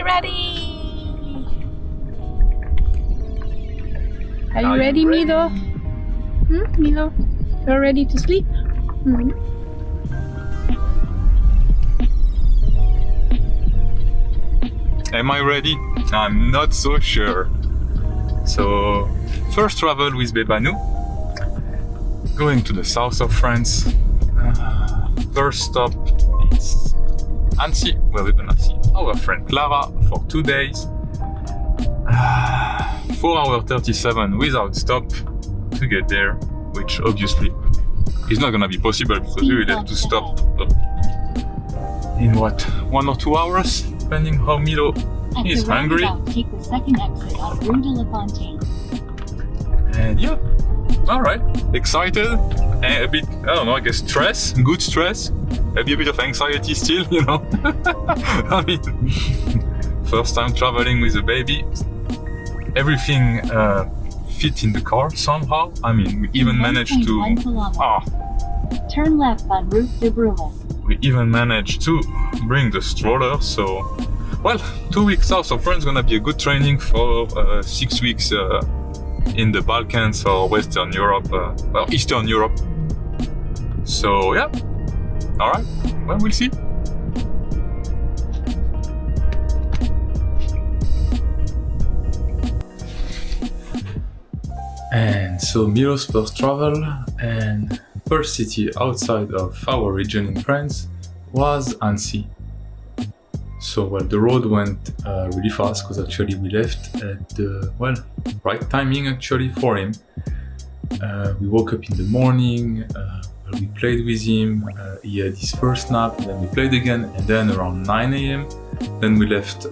ready! Are you ready, Milo? Milo? You're ready to sleep? Am I ready? I'm not so sure. So, first travel with Bebanu, going to the south of France. First stop is Annecy, where we're gonna see our friend Clara for 2 days. 4 hours 37 without stop to get there, which obviously is not gonna be possible because we will have to stop in what, 1 or 2 hours, depending how Milo is hungry. Take the second exit on Rue de la Fontaine. And yeah, alright, excited, and a bit, I don't know, I guess stress, good stress, maybe a bit of anxiety still, you know. I mean, first time traveling with a baby, everything fit in the car somehow. I mean, we even managed to, turn left on Route de Bruges. We even managed to bring the stroller, so, well, 2 weeks south of France is gonna be a good training for 6 weeks in the Balkans or Western Europe, well, Eastern Europe. So yeah, all right, well, we'll see. And so Milo's first travel and first city outside of our region in France was Annecy. So well, the road went really fast because actually we left at the, well, right timing actually for him. We woke up in the morning, we played with him, he had his first nap, then we played again, and then around 9 a.m. then we left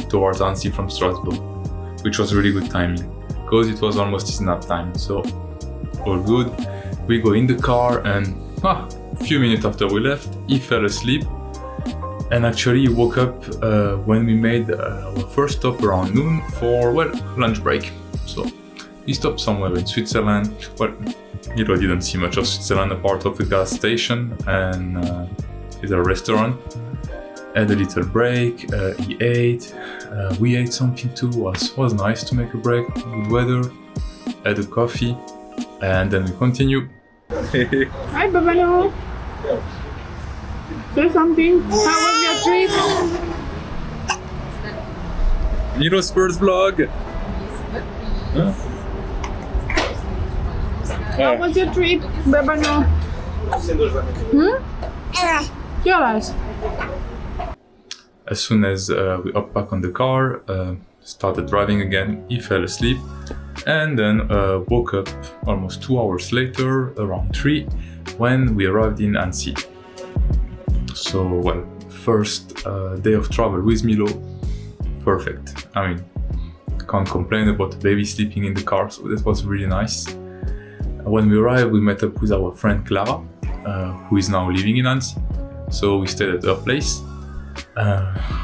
towards Annecy from Strasbourg, which was really good timing because it was almost his nap time, so all good. We go in the car and a few minutes after we left, he fell asleep. And actually he woke up when we made our first stop around noon for, well, lunch break. So he stopped somewhere in Switzerland. Well, you know, didn't see much of Switzerland apart of a gas station and it's a restaurant. Had a little break, he ate, we ate something too, was nice to make a break, good weather, had a coffee, and then we continue. Hi, Babano! Say something. How was your trip? Milo's first vlog. Huh? How was your trip, Babano? Yours. As soon as we hopped back on the car, started driving again, he fell asleep and then woke up almost 2 hours later, around 3, when we arrived in Annecy. So, well, first day of travel with Milo, perfect. I mean, can't complain about the baby sleeping in the car, so that was really nice. When we arrived, we met up with our friend Clara, who is now living in Annecy. So we stayed at her place.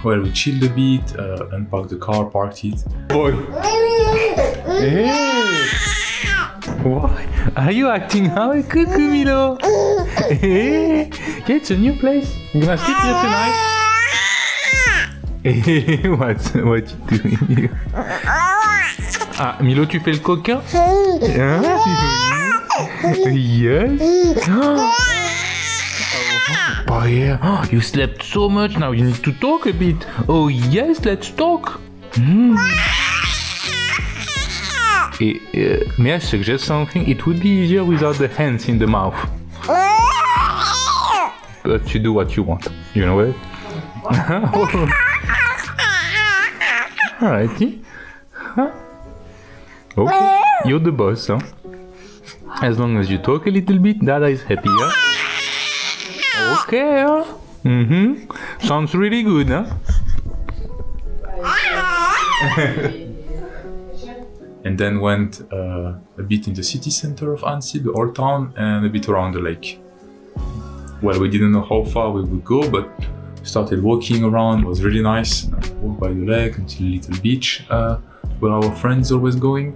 Well, we chilled a bit, unpacked the car, parked it. Boy! Hey! Why? Are you acting how? Cuckoo, Milo! Hey! Yeah, it's a new place. You gonna sleep here tonight? Hey, what you doing? Ah, Milo, tu fais le coquin? Hein? Yes? Oh yeah, oh, you slept so much, now you need to talk a bit. Oh yes, let's talk. May I suggest something? It would be easier without the hands in the mouth. But you do what you want, you know it? Alrighty. Huh? Okay, you're the boss, huh? As long as you talk a little bit, Dada is happy, huh? Okay, huh? Sounds really good, huh? And then went a bit in the city center of Annecy, the old town, and a bit around the lake. Well, we didn't know how far we would go, but started walking around. It was really nice. Walked by the lake until a little beach where our friends always going.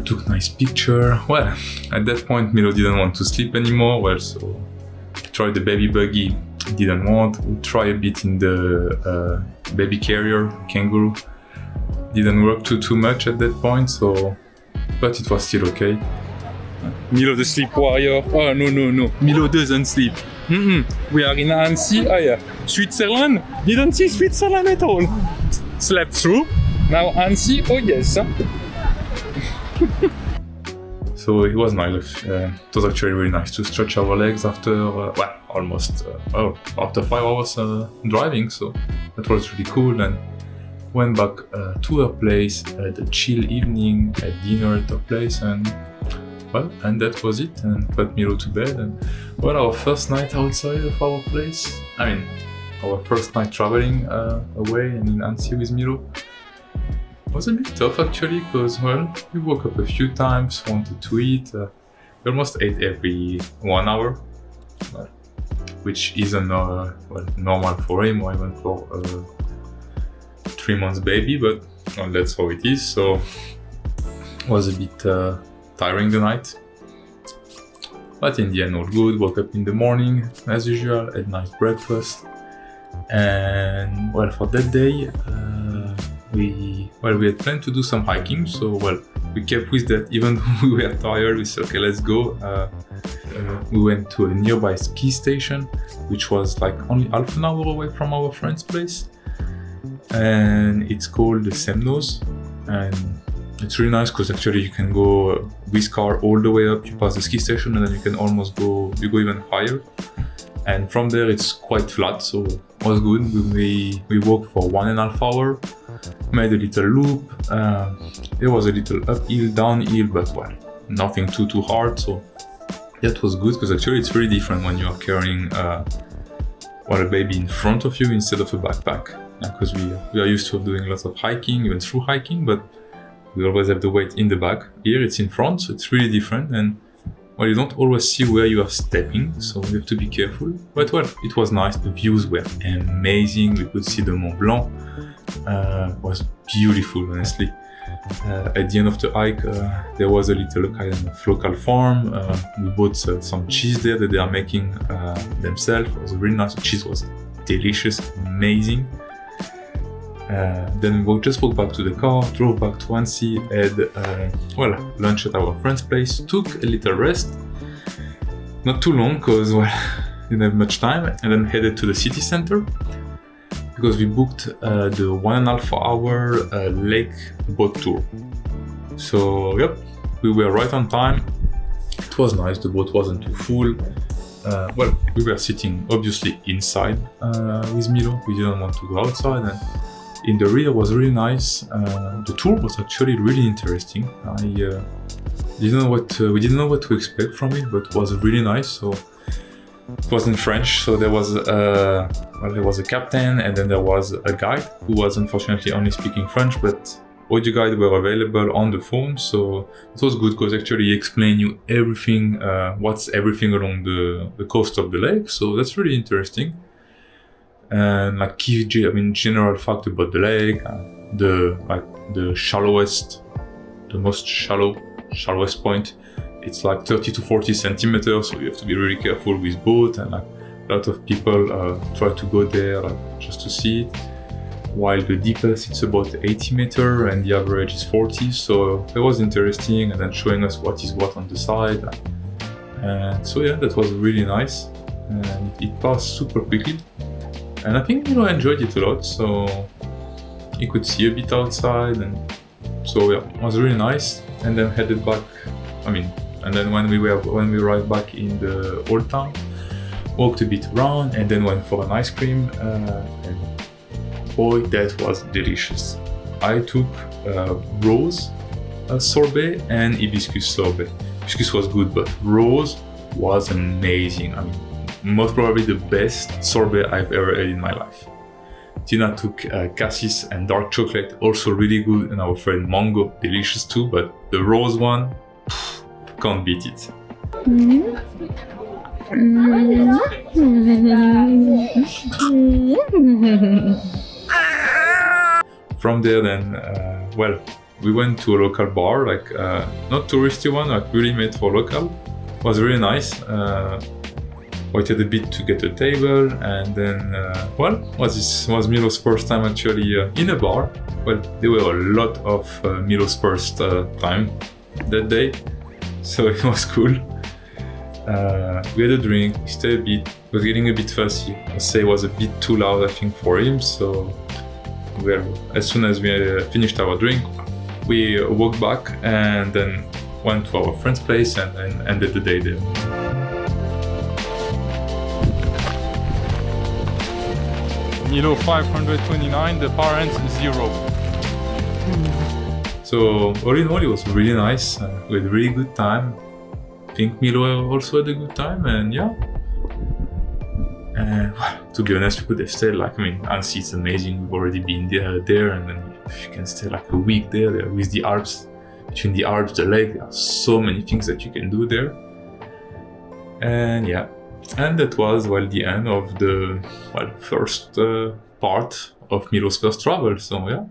Took a nice picture. Well, at that point Milo didn't want to sleep anymore. Well, so tried the baby buggy didn't want. We tried a bit in the baby carrier, kangaroo. Didn't work too much at that point, so, but it was still okay. Milo the sleep warrior. Oh no. Milo doesn't sleep. We are in Annecy. Oh yeah. Switzerland? Didn't see Switzerland at all. Slept through. Now Annecy. Oh yes. So it was nice. It was actually really nice to stretch our legs after, after 5 hours driving. So that was really cool. And went back to her place, had a chill evening, had dinner at her place, and that was it. And put Milo to bed. And our first night outside of our place. I mean, our first night traveling away and in Annecy with Milo. Was a bit tough actually, because we woke up a few times, wanted to eat. We almost ate every 1 hour, which isn't normal for him or even for a 3 months baby, but that's how it is. So it was a bit tiring the night, but in the end all good. Woke up in the morning as usual, had nice breakfast, and for that day. We had planned to do some hiking, so we kept with that. Even though we were tired, we said, okay, let's go. We went to a nearby ski station, which was like only half an hour away from our friend's place, and it's called the Semnoz, and it's really nice because actually you can go with car all the way up. You pass the ski station, and then you can almost go even higher. And from there it's quite flat, so it was good. We walked for 1.5 hours. Made a little loop. There was a little uphill, downhill, but nothing too hard. So that was good, because actually it's really different when you are carrying a baby in front of you instead of a backpack. Because we are used to doing lots of hiking, even through hiking, but we always have the weight in the back. Here it's in front, so it's really different. And you don't always see where you are stepping, so you have to be careful. But it was nice. The views were amazing. We could see the Mont Blanc. Was beautiful, honestly. At the end of the hike, there was a little kind of local farm. We bought some cheese there that they are making themselves. It was really nice. The cheese was delicious, amazing. Then we just walked back to the car, drove back to Annecy, had lunch at our friend's place, took a little rest. Not too long, because didn't have much time, and then headed to the city center. Because we booked the 1.5 hour lake boat tour. So we were right on time. It was nice, the boat wasn't too full. We were sitting obviously inside with Milo. We didn't want to go outside, and in the rear was really nice. The tour was actually really interesting. We didn't know what to expect from it, but it was really nice. So it was in French, so there was a captain, and then there was a guide who was unfortunately only speaking French, but audio guide were available on the phone, so it was good because actually he explained you everything, what's everything along the coast of the lake, so that's really interesting. And general fact about the lake, the shallowest, the most shallowest point. It's like 30 to 40 centimeters, so you have to be really careful with boat, and a lot of people try to go there just to see it. While the deepest it's about 80 meters and the average is 40, so that was interesting, and then showing us what is what on the side. And so that was really nice, and it passed super quickly. And I think I enjoyed it a lot, so you could see a bit outside, and so it was really nice. And then headed back. And then when we arrived back in the old town, walked a bit around, and then went for an ice cream. And boy, that was delicious. I took rose sorbet and hibiscus sorbet. Hibiscus was good, but rose was amazing. Most probably the best sorbet I've ever had in my life. Tina took cassis and dark chocolate, also really good, and our friend mango, delicious too, but the rose one, can't beat it. From there then, we went to a local bar, not touristy one, really made for local. It was really nice. waited a bit to get a table, and then, this was Milo's first time actually in a bar. Well, there were a lot of Milo's first time that day, so it was cool. We had a drink, we stayed a bit, was getting a bit fussy. I'd say it was a bit too loud, I think, for him, so as soon as we finished our drink, we walked back and then went to our friend's place and ended the day there. Milo 529, the parents 0. So all in all, it was really nice. We had a really good time. I think Milo also had a good time, and yeah. And to be honest, we could have stayed Annecy is amazing. We've already been there, and then if you can stay like a week there with the Alps. Between the Alps, the lake, there are so many things that you can do there. And yeah. And that was, the end of the, first part of Milo's first travel. So yeah,